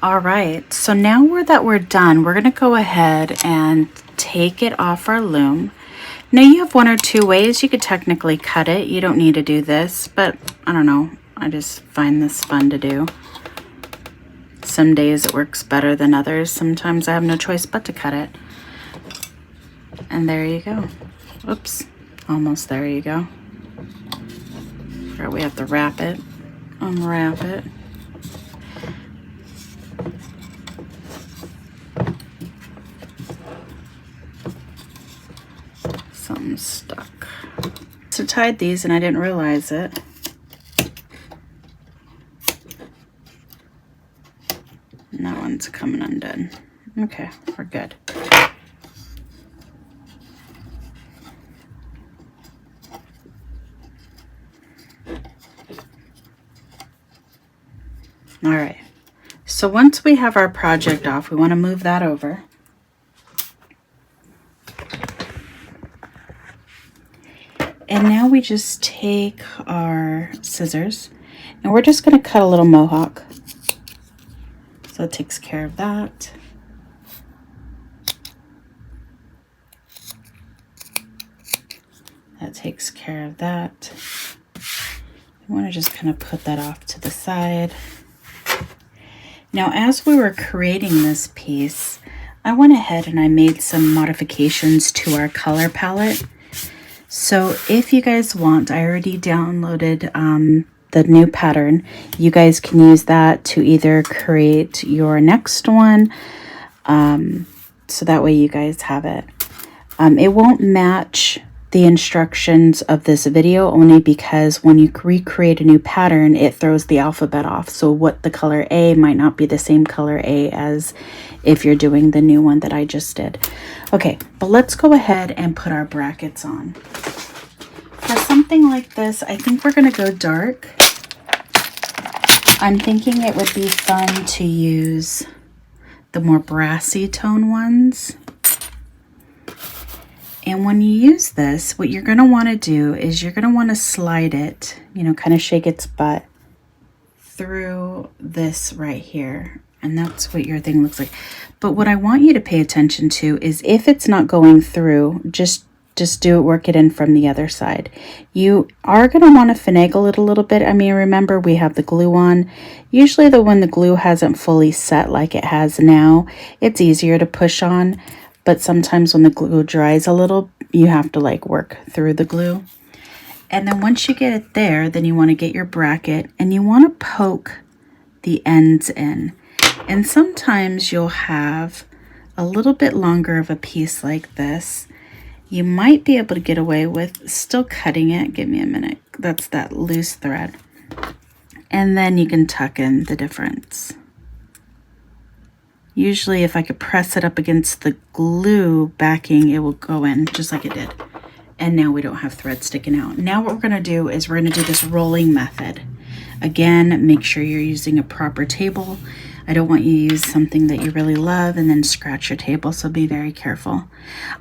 All right, so now that we're done, we're gonna go ahead and take it off our loom. Now you have one or two ways you could technically cut it. You don't need to do this, but I don't know. I just find this fun to do. Some days it works better than others. Sometimes I have no choice but to cut it. And there you go. Oops, almost there you go. We have to wrap it, unwrap it. Something's stuck. So tied these and I didn't realize it. And that one's coming undone. Okay, we're good. All right, so once we have our project off, we want to move that over. And now we just take our scissors and we're just going to cut a little mohawk. So it takes care of that. That takes care of that. I want to just kind of put that off to the side. Now, as we were creating this piece, I went ahead and I made some modifications to our color palette. So if you guys want, I already downloaded the new pattern. You guys can use that to either create your next one. So that way you guys have it. It won't match the instructions of this video only because when you recreate a new pattern, it throws the alphabet off. So what the color A might not be the same color A as if you're doing the new one that I just did. Okay, but let's go ahead and put our brackets on. For something like this, I think we're gonna go dark. I'm thinking it would be fun to use the more brassy tone ones. And when you use this, what you're going to want to do is you're going to want to slide it, you know, kind of shake its butt through this right here. And that's what your thing looks like. But what I want you to pay attention to is if it's not going through, just do it, work it in from the other side. You are going to want to finagle it a little bit. I mean, remember we have the glue on. Usually when the glue hasn't fully set like it has now, it's easier to push on. But sometimes when the glue dries a little, you have to like work through the glue. And then once you get it there, then you want to get your bracket and you want to poke the ends in. And sometimes you'll have a little bit longer of a piece like this. You might be able to get away with still cutting it. Give me a minute. That's that loose thread. And then you can tuck in the difference. Usually if I could press it up against the glue backing, it will go in just like it did. And now we don't have thread sticking out. Now what we're gonna do is we're gonna do this rolling method. Again, make sure you're using a proper table. I don't want you to use something that you really love and then scratch your table, so be very careful.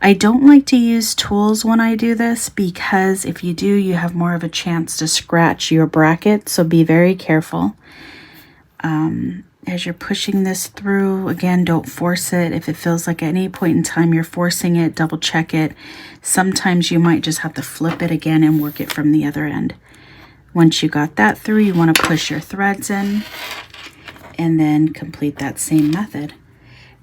I don't like to use tools when I do this because if you do, you have more of a chance to scratch your bracket, so be very careful. As you're pushing this through, again, don't force it. If it feels like at any point in time you're forcing it, double check it. Sometimes you might just have to flip it again and work it from the other end. Once you got that through, you want to push your threads in and then complete that same method.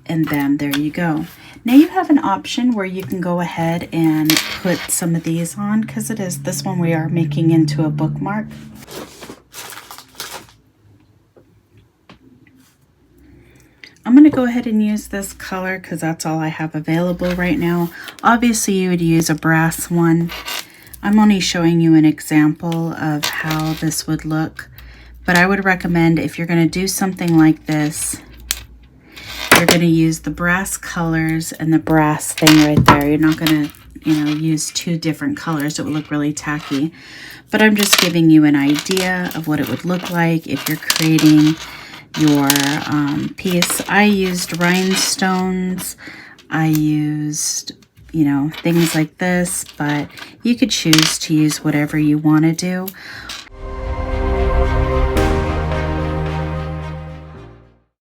And then there you go. Now you have an option where you can go ahead and put some of these on because this one we are making into a bookmark. I'm going to go ahead and use this color because that's all I have available right now. Obviously, you would use a brass one. I'm only showing you an example of how this would look. But I would recommend if you're going to do something like this, you're going to use the brass colors and the brass thing right there. You're not going to, use two different colors. It would look really tacky. But I'm just giving you an idea of what it would look like if you're creating your piece. I used rhinestones. I used, things like this, but you could choose to use whatever you want to do.